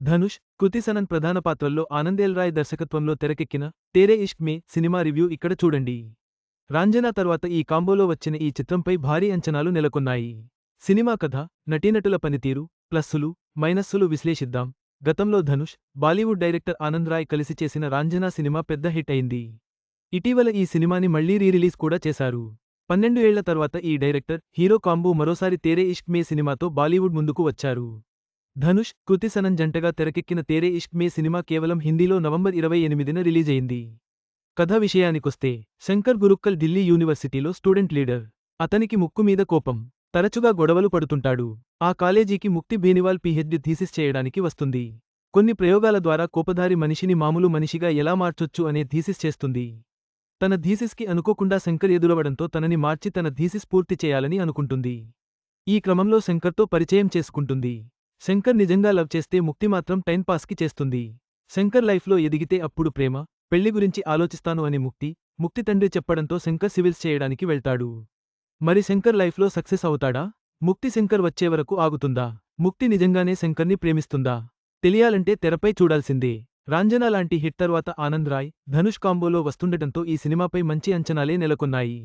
ధనుష్, కృతి సనన్ ప్రధాన పాత్రల్లో ఆనందేల్ రాయ్ దర్శకత్వంలో తెరకెక్కిన తేరే ఇష్క్ మే సినిమా రివ్యూ ఇక్కడ చూడండి. రాంజనా తర్వాత ఈ కాంబోలో వచ్చిన ఈ చిత్రంపై భారీ అంచనాలు నెలకొన్నాయి. సినిమా కథ, నటీనటుల పనితీరు, ప్లస్సులు, మైనస్సులు విశ్లేషిద్దాం. గతంలో ధనుష్, బాలీవుడ్ డైరెక్టర్ ఆనంద్ రాయ్ కలిసి చేసిన రాంజనా సినిమా పెద్ద హిట్ అయింది. ఇటీవల ఈ సినిమాని మళ్లీ రీరిలీజ్ కూడా చేశారు. 12 ఏళ్ల తర్వాత ఈ డైరెక్టర్, హీరో కాంబో మరోసారి తేరే ఇష్క్ మే సినిమాతో బాలీవుడ్ ముందుకు వచ్చారు. ధనుష్, కృతి సనన్ జంటగా తెరకెక్కిన తేరే ఇష్క్ మే సినిమా కేవలం హిందీలో నవంబర్ 28న రిలీజయింది. కథ విషయానికొస్తే, శంకర్ గురుక్కల్ ఢిల్లీ యూనివర్సిటీలో స్టూడెంట్ లీడర్. అతనికి ముక్కు మీద కోపం. తరచుగా గొడవలు పడుతుంటాడు. ఆ కాలేజీకి ముక్తి బేనివాల్ పీహెచ్డీ థీసిస్ చేయడానికి వస్తుంది. కొన్ని ప్రయోగాల ద్వారా కోపధారి మనిషిని మామూలు మనిషిగా ఎలా మార్చొచ్చు అనే థీసిస్ చేస్తుంది. తన థీసిస్కి అనుకోకుండా శంకర్ ఎదురవడంతో తనని మార్చి తన థీసిస్ పూర్తి చేయాలని అనుకుంటుంది. ఈ క్రమంలో శంకర్తో పరిచయం చేసుకుంటుంది. శంకర్ నిజంగా లవ్ చేస్తే ముక్తి మాత్రం టైంపాస్కి చేస్తుంది. శంకర్ లైఫ్లో ఎదిగితే అప్పుడు ప్రేమ, పెళ్లి గురించి ఆలోచిస్తాను అని ముక్తి తండ్రి చెప్పడంతో శంకర్ సివిల్స్ చేయడానికి వెళ్తాడు. మరి శంకర్ లైఫ్లో సక్సెస్ అవుతాడా? ముక్తి శంకర్ వచ్చేవరకు ఆగుతుందా? ముక్తి నిజంగానే శంకర్ని ప్రేమిస్తుందా? తెలియాలంటే తెరపై చూడాల్సిందే. రాంజనా లాంటి హిట్ తర్వాత ఆనంద్ రాయ్, ధనుష్ కాంబోలో వస్తుండటంతో ఈ సినిమాపై మంచి అంచనాలే నెలకొన్నాయి.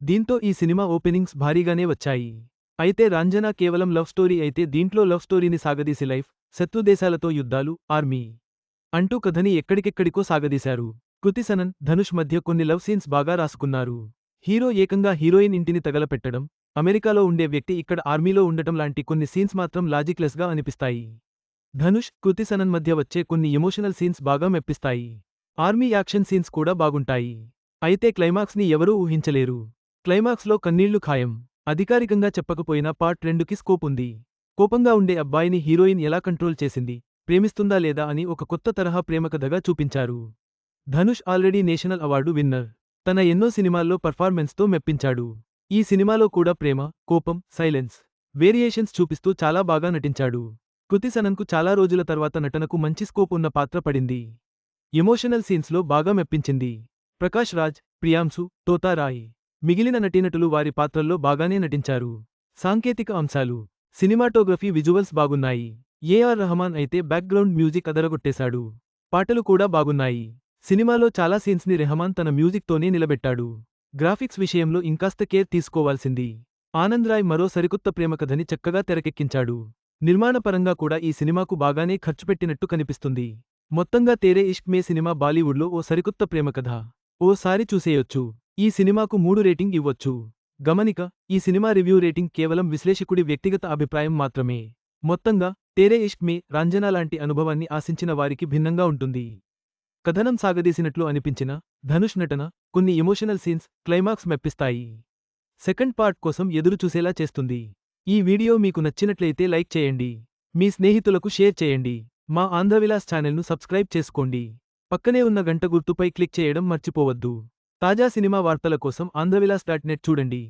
దీంతో ఈ సినిమా ఓపెనింగ్స్ భారీగానే వచ్చాయి. అయితే రాంజనా కేవలం లవ్ స్టోరీ అయితే దీంట్లో లవ్ స్టోరీని సాగదీసి లైఫ్, శత్రుదేశాలతో యుద్ధాలు, ఆర్మీ అంటూ కథని ఎక్కడికెక్కడికో సాగదీశారు. కృతి సనన్, ధనుష్ మధ్య కొన్ని లవ్ సీన్స్ బాగా రాసుకున్నారు. హీరో ఏకంగా హీరోయిన్ ఇంటిని తగలపెట్టడం, అమెరికాలో ఉండే వ్యక్తి ఇక్కడ ఆర్మీలో ఉండటం లాంటి కొన్ని సీన్స్ మాత్రం లాజిక్లెస్గా అనిపిస్తాయి. ధనుష్, కృతి సనన్ మధ్య వచ్చే కొన్ని ఎమోషనల్ సీన్స్ బాగా మెప్పిస్తాయి. ఆర్మీ యాక్షన్ సీన్స్ కూడా బాగుంటాయి. అయితే క్లైమాక్స్ని ఎవరూ ఊహించలేరు. క్లైమాక్స్లో కన్నీళ్లు ఖాయం. అధికారికంగా చెప్పకపోయినా పార్ట్ 2కి స్కోప్ ఉంది. కోపంగా ఉండే అబ్బాయిని హీరోయిన్ ఎలా కంట్రోల్ చేసింది, ప్రేమిస్తుందా లేదా అని ఒక కొత్త తరహా ప్రేమకథగా చూపించారు. Dhanush already national award winner. తన ఎన్నో సినిమాల్లో పర్ఫార్మెన్స్తో మెప్పించాడు. ఈ సినిమాలో కూడా ప్రేమ, కోపం, సైలెన్స్, వేరియేషన్స్ చూపిస్తూ చాలా బాగా నటించాడు. కృతి సనన్కు చాలా రోజుల తర్వాత నటనకు మంచి స్కోప్ ఉన్న పాత్ర పడింది. ఎమోషనల్ సీన్స్లో బాగా మెప్పించింది. ప్రకాష్ రాజ్, ప్రియాంశు, తోతా రాయ్, మిగిలిన నటీనటులు వారి పాత్రల్లో బాగానే నటించారు. సాంకేతిక అంశాలు, సినిమాటోగ్రఫీ, విజువల్స్ బాగున్నాయి. ఏఆర్ రెహమాన్ అయితే బ్యాక్గ్రౌండ్ మ్యూజిక్ అదరగొట్టేశాడు. పాటలు కూడా బాగున్నాయి. సినిమాలో చాలా సీన్స్ని రెహమాన్ తన మ్యూజిక్తోనే నిలబెట్టాడు. గ్రాఫిక్స్ విషయంలో ఇంకాస్త కేర్ తీసుకోవాల్సింది. ఆనంద్ రాయ్ మరో సరికొత్త ప్రేమకథని చక్కగా తెరకెక్కించాడు. నిర్మాణపరంగా కూడా ఈ సినిమాకు బాగానే ఖర్చుపెట్టినట్టు కనిపిస్తుంది. మొత్తంగా తేరే ఇష్క్ మే సినిమా బాలీవుడ్లో ఓ సరికొత్త ప్రేమకథ. ఓసారి చూసేయొచ్చు. ఈ సినిమాకు 3 రేటింగ్ ఇవ్వొచ్చు. గమనిక, ఈ సినిమా రివ్యూ రేటింగ్ కేవలం విశ్లేషకుడి వ్యక్తిగత అభిప్రాయం మాత్రమే. మొత్తంగా, తేరే ఇష్క్ మే, రాంజనా లాంటి అనుభవాన్ని ఆశించిన వారికి భిన్నంగా ఉంటుంది. కథనం సాగదీసినట్లు అనిపించిన ధనుష్ నటన, కొన్ని ఎమోషనల్ సీన్స్, క్లైమాక్స్ మెప్పిస్తాయి. సెకండ్ పార్ట్ కోసం ఎదురు చూసేలా చేస్తుంది. ఈ వీడియో మీకు నచ్చినట్లయితే లైక్ చేయండి. మీ స్నేహితులకు షేర్ చేయండి. మా ఆంధ్రవిలాస్ ఛానల్ను సబ్స్క్రైబ్ చేసుకోండి. పక్కనే ఉన్న గంట గుర్తుపై క్లిక్ చేయడం మర్చిపోవద్దు. తాజా సినిమా వార్తల కోసం ఆంధ్రవిలాస్.net చూడండి.